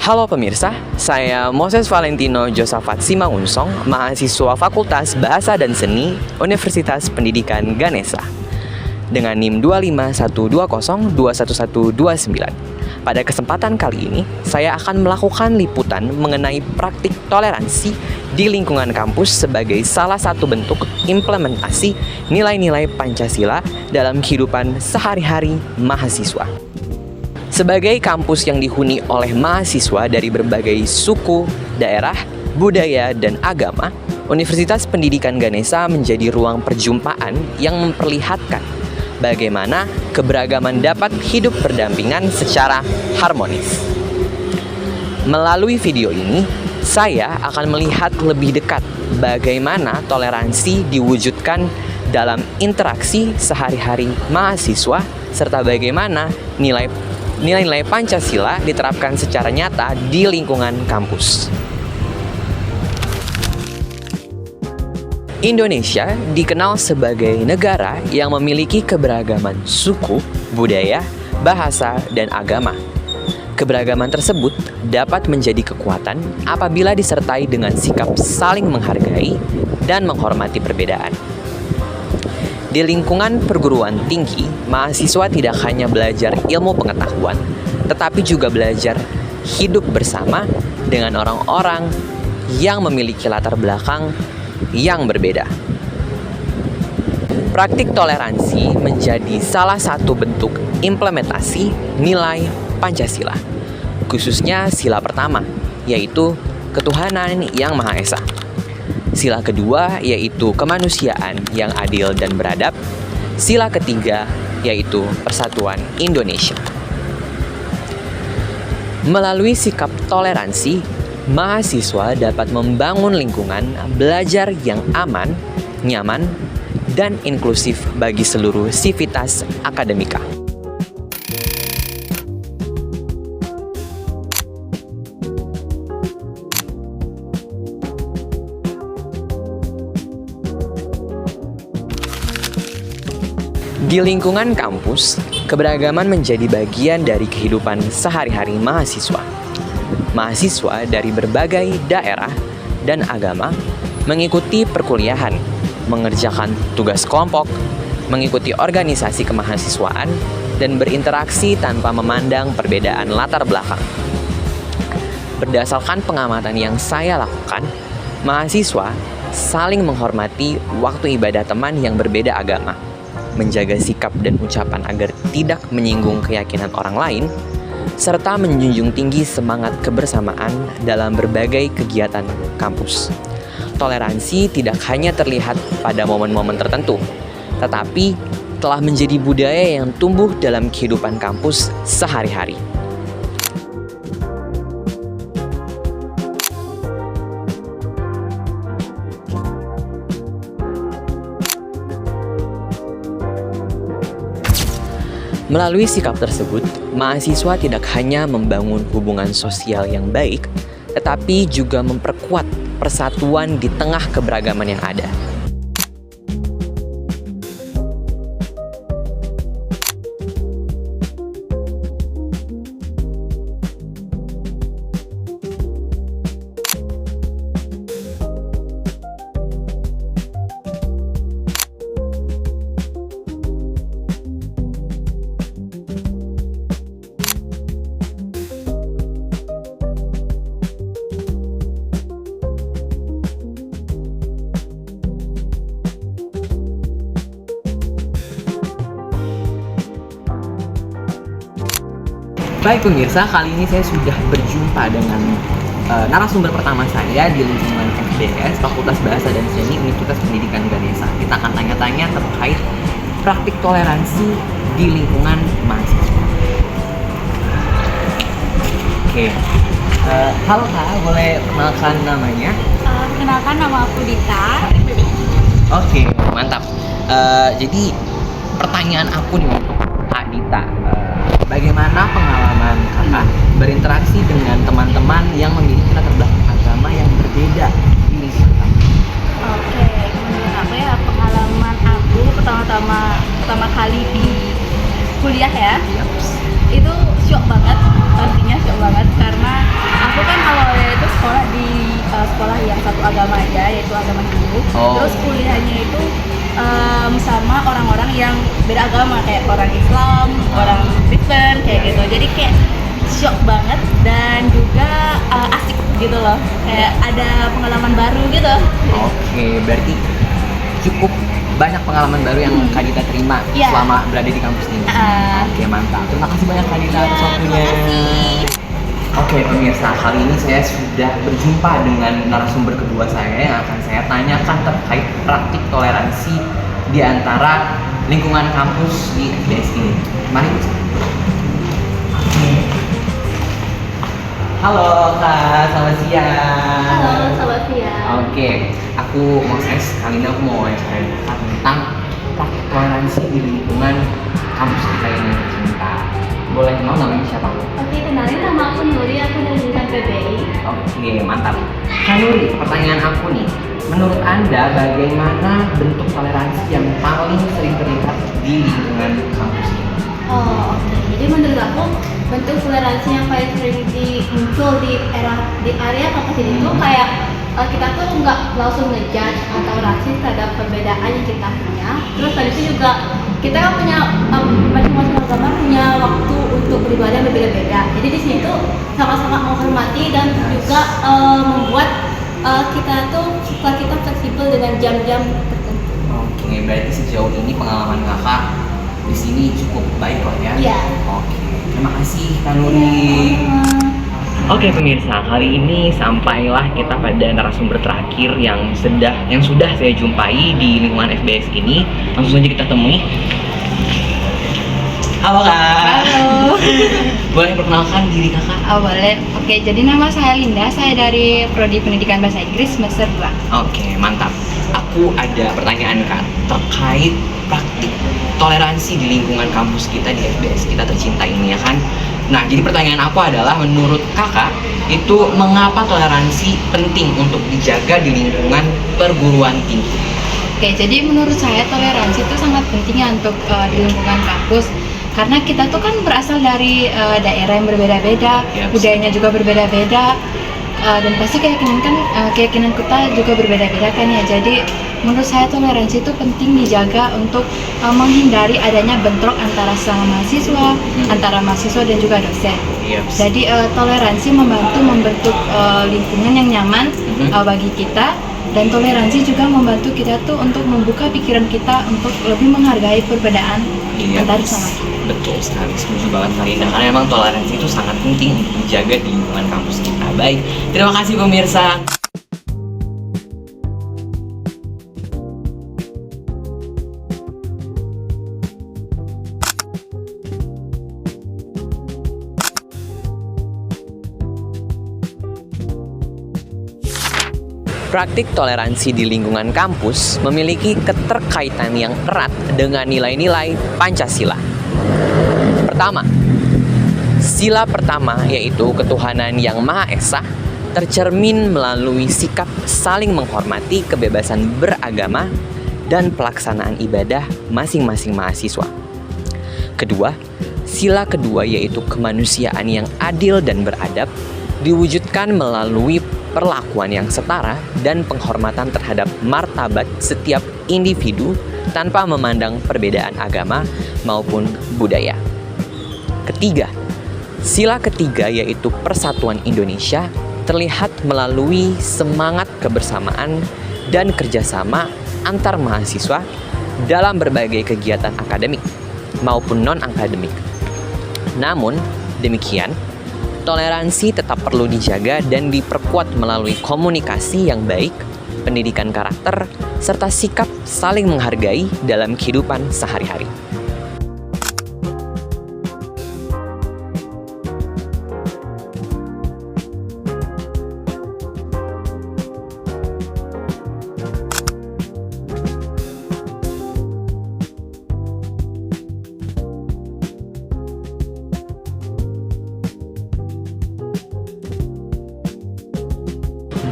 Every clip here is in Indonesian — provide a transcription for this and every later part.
Halo pemirsa, saya Moses Valentino Josafat Simangunsong, mahasiswa Fakultas Bahasa dan Seni Universitas Pendidikan Ganesha dengan NIM 25120211129. Pada kesempatan kali ini, saya akan melakukan liputan mengenai praktik toleransi di lingkungan kampus sebagai salah satu bentuk implementasi nilai-nilai Pancasila dalam kehidupan sehari-hari mahasiswa. Sebagai kampus yang dihuni oleh mahasiswa dari berbagai suku, daerah, budaya, dan agama, Universitas Pendidikan Ganesha menjadi ruang perjumpaan yang memperlihatkan bagaimana keberagaman dapat hidup berdampingan secara harmonis. Melalui video ini, saya akan melihat lebih dekat bagaimana toleransi diwujudkan dalam interaksi sehari-hari mahasiswa, serta bagaimana nilai-nilai Pancasila diterapkan secara nyata di lingkungan kampus. Indonesia dikenal sebagai negara yang memiliki keberagaman suku, budaya, bahasa, dan agama. Keberagaman tersebut dapat menjadi kekuatan apabila disertai dengan sikap saling menghargai dan menghormati perbedaan. Di lingkungan perguruan tinggi, mahasiswa tidak hanya belajar ilmu pengetahuan, tetapi juga belajar hidup bersama dengan orang-orang yang memiliki latar belakang yang berbeda. Praktik toleransi menjadi salah satu bentuk implementasi nilai Pancasila, khususnya sila pertama, yaitu ketuhanan yang Maha Esa. Sila kedua yaitu kemanusiaan yang adil dan beradab. Sila ketiga yaitu persatuan Indonesia. Melalui sikap toleransi, mahasiswa dapat membangun lingkungan belajar yang aman, nyaman, dan inklusif bagi seluruh sivitas akademika. Di lingkungan kampus, keberagaman menjadi bagian dari kehidupan sehari-hari mahasiswa. Mahasiswa dari berbagai daerah dan agama mengikuti perkuliahan, mengerjakan tugas kelompok, mengikuti organisasi kemahasiswaan, dan berinteraksi tanpa memandang perbedaan latar belakang. Berdasarkan pengamatan yang saya lakukan, mahasiswa saling menghormati waktu ibadah teman yang berbeda agama, menjaga sikap dan ucapan agar tidak menyinggung keyakinan orang lain, serta menjunjung tinggi semangat kebersamaan dalam berbagai kegiatan kampus. Toleransi tidak hanya terlihat pada momen-momen tertentu, tetapi telah menjadi budaya yang tumbuh dalam kehidupan kampus sehari-hari. Melalui sikap tersebut, mahasiswa tidak hanya membangun hubungan sosial yang baik, tetapi juga memperkuat persatuan di tengah keberagaman yang ada. Baik pemirsa, kali ini saya sudah berjumpa dengan narasumber pertama saya di lingkungan FBS, Fakultas Bahasa dan Seni Universitas Pendidikan Ganesha. Kita akan tanya-tanya terkait praktik toleransi di lingkungan mahasiswa. Oke, halo Kak, boleh perkenalkan namanya? Kenalkan, nama aku Dita. Oke, mantap. Jadi pertanyaan aku nih untuk Kak Dita. Bagaimana pengalaman kakak berinteraksi dengan teman-teman yang memiliki latar belakang agama yang berbeda di lingkungan kampus? Oke, menurut aku ya, pengalaman aku pertama kali di kuliah ya, itu syok banget, pastinya syok banget karena satu agama aja, yaitu agama Hindu. Oh. Terus kuliahnya itu sama orang-orang yang beda agama, kayak orang Islam, orang Kristen, kayak gitu. Jadi kayak shock banget dan juga asik gitu loh, kayak ada pengalaman baru gitu. Oke, berarti cukup banyak pengalaman baru yang Kak Dita terima Iya. selama berada di kampus ini. Oke, mantap. Terima kasih banyak Kak Dita atas Iya, waktunya. terima kasih. Oke pemirsa, kali ini saya sudah berjumpa dengan narasumber kedua saya yang akan saya tanyakan terkait praktik toleransi di antara lingkungan kampus di FBS ini. Mari. Oke. Halo Kak, selamat siang. Halo, selamat siang. Oke, aku kali ini aku mau wawancara Kakak tentang praktik toleransi di lingkungan kampus kita ini tercinta. Boleh kenal namanya siapa? Oke, kenalin nama aku Nuri, aku dari jurusan PBI. Oke, mantap. Kak Nuri, pertanyaan aku nih, menurut Anda bagaimana bentuk toleransi yang paling sering terlihat di lingkungan kampus ini? Oh, oke. Jadi menurut aku bentuk toleransi yang paling sering muncul di area kampus ini tuh kayak kita tuh nggak langsung ngejudge atau rasis terhadap perbedaan yang kita punya. Terus tadi itu juga kita kan punya masing-masing agama punya waktu untuk beribadah yang berbeda-beda. Jadi di sini tuh sama-sama menghormati dan juga membuat kita fleksibel dengan jam-jam tertentu. Oke, berarti sejauh ini pengalaman Kakak di sini cukup baik lah ya? Iya. Oke, terima kasih Kak Nuri. Oke pemirsa, kali ini sampailah kita pada narasumber terakhir yang sudah saya jumpai di lingkungan FBS ini. Langsung saja kita temui. Halo Kak. Halo. Boleh perkenalkan diri Kakak? Oh boleh. Oke, jadi nama saya Linda. Saya dari Prodi Pendidikan Bahasa Inggris semester 2. Oke, mantap. Aku ada pertanyaan Kak terkait praktik toleransi di lingkungan kampus kita di FBS kita tercinta ini ya kan. Nah, jadi pertanyaan aku adalah menurut Kakak itu mengapa toleransi penting untuk dijaga di lingkungan perguruan tinggi? Oke, jadi menurut saya toleransi itu sangat penting ya untuk di lingkungan kampus. Karena kita tuh kan berasal dari daerah yang berbeda-beda, Yes. budayanya juga berbeda-beda, dan pasti keyakinan kita juga berbeda-beda kan ya. Jadi menurut saya toleransi itu penting dijaga untuk menghindari adanya bentrok antara sesama mahasiswa, antara mahasiswa dan juga dosen. Yes. Jadi toleransi membantu membentuk lingkungan yang nyaman bagi kita, dan toleransi juga membantu kita tuh untuk membuka pikiran kita untuk lebih menghargai perbedaan antar sesama kita. Betul sekali, setuju banget Kak Linda. Karena memang toleransi itu sangat penting untuk dijaga di lingkungan kampus kita. Baik, terima kasih pemirsa. Praktik toleransi di lingkungan kampus memiliki keterkaitan yang erat dengan nilai-nilai Pancasila. Pertama, sila pertama yaitu ketuhanan yang Maha Esa tercermin melalui sikap saling menghormati kebebasan beragama dan pelaksanaan ibadah masing-masing mahasiswa. Kedua, sila kedua yaitu kemanusiaan yang adil dan beradab diwujudkan melalui perlakuan yang setara dan penghormatan terhadap martabat setiap individu tanpa memandang perbedaan agama maupun budaya. Ketiga, sila ketiga yaitu persatuan Indonesia terlihat melalui semangat kebersamaan dan kerjasama antar mahasiswa dalam berbagai kegiatan akademik maupun non-akademik. Namun, demikian, toleransi tetap perlu dijaga dan diperkuat melalui komunikasi yang baik, pendidikan karakter, serta sikap saling menghargai dalam kehidupan sehari-hari.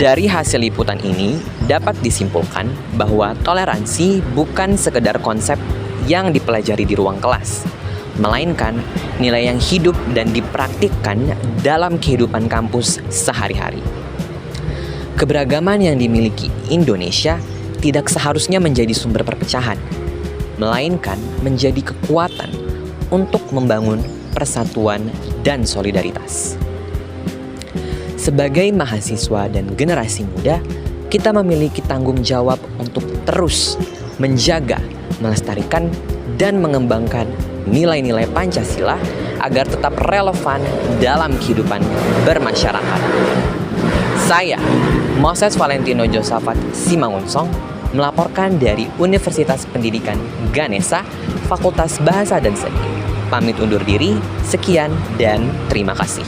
Dari hasil liputan ini dapat disimpulkan bahwa toleransi bukan sekedar konsep yang dipelajari di ruang kelas, melainkan nilai yang hidup dan dipraktikkan dalam kehidupan kampus sehari-hari. Keberagaman yang dimiliki Indonesia tidak seharusnya menjadi sumber perpecahan, melainkan menjadi kekuatan untuk membangun persatuan dan solidaritas. Sebagai mahasiswa dan generasi muda, kita memiliki tanggung jawab untuk terus menjaga, melestarikan, dan mengembangkan nilai-nilai Pancasila agar tetap relevan dalam kehidupan bermasyarakat. Saya, Moses Valentino Josafat Simangunsong, melaporkan dari Universitas Pendidikan Ganesha, Fakultas Bahasa dan Seni. Pamit undur diri, sekian dan terima kasih.